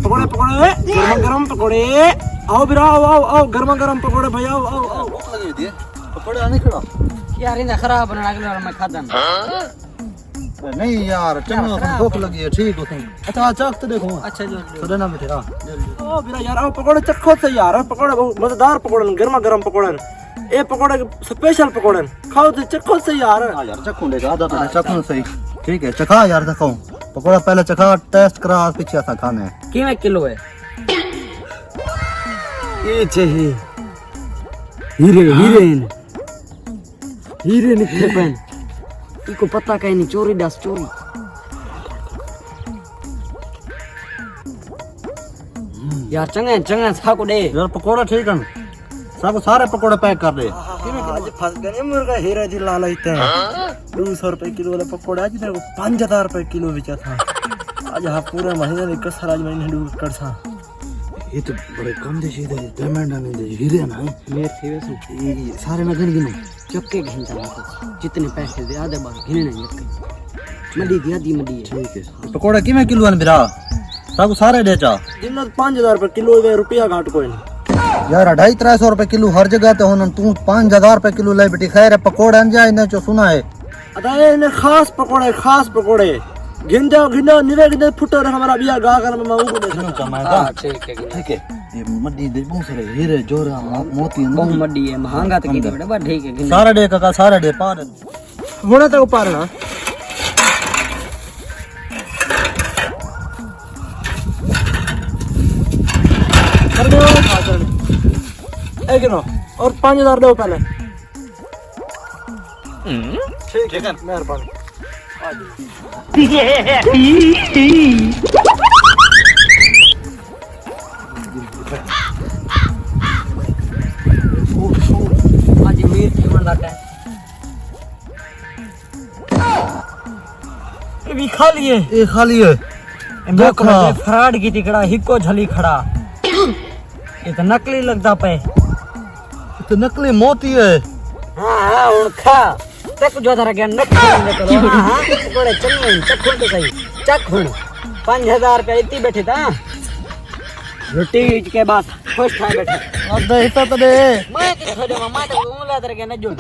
पकोड़े पकोड़े गरम गरम पकोड़े आओ बिरा आओ आओ गरम गरम पकोड़े भाई आओ आओ आओ भूख लगी थी पकोड़े आने खड़ा यार इन्हें खराब बना के मैं खाता नहीं यार चंगा भूख लगी है ठीक हो तुम अच्छा चख तो देखो अच्छा जो सदा ना बेटे हां ओ बिरा यार आओ पकोड़े चखो से यार पकोड़े बहुत मजेदार पकोड़े गरम गरम पकोड़े ए पकोड़े स्पेशल पकोड़े खाओ तो चखो से यार यार चखूंगे आधा पहले चखूं सही ठीक है चखा यार दिखाओ पकोड़ा पहले चखा टेस्ट करा पीछे ऐसा खाने हैं कितने किलो है ये चाहिए हीरे हीरे हीरे निकले पेन इको पता कहीं नहीं चोरी दस चोरी यार चंगे चंगे साको दे यार पकोड़ा ठीक है सब सारे पकोड़े पैक कर दे आज फंस गए मुर्गा हीरा जी लाल इतने 200 रुपए किलो वाला पकोड़ा आज तेरे को 5000 रुपए किलो बेचा था आज हाँ पूरा महीना में कसर आज मैंने डूब कर था ये तो बड़े कम दे सीधे पेमेंट आने दे हीरे ना मेरे थे वैसे ये सारे ना गिन गिनो चक्के घिन जाना जितने पैसे दे आधे बार घिने नहीं लगते मडी दिया दी मडी है ठीक है पकोड़ा किमे किलो है बिरा सब सारे दे चा जिन्ना 5000 रुपए किलो है रुपया घाट कोई नहीं यार 250-300 रुपए किलो हर जगह तो होना तू 5000 रुपए किलो ले बेटी खैर है पकोड़ा जाए ना जो सुना है अरे इन्हें खास पकोड़े गिन जाओ निवे गिन फुटो हमारा बिया गा कर मैं वो दे हां ठीक है ये मड्डी दे बहुत सारे हीरे जोरा मोती बहुत मडी है महंगा तो की दे बड़ा ठीक है सारा डे का सारा डे पार होना तो पारना कर दो एक नो और 5000 दो पहले ठीक है मेहरबानी आज मीर की बन रहा है ये भी खा लिए ये खाली है देखो फ्रॉड की टिकड़ा हिको झली खड़ा ये तो नकली लगता पे तो नकली मोती है हां और खा तक जो धरा गया नकली करो हां बड़े चंगे चख तो सही चख 5000 रुपए इतनी बैठे था रोटी के बाद फर्स्ट टाइम बैठे अब दे तो दे मैं तो छोड़े मामा तो उंगला धर के न जो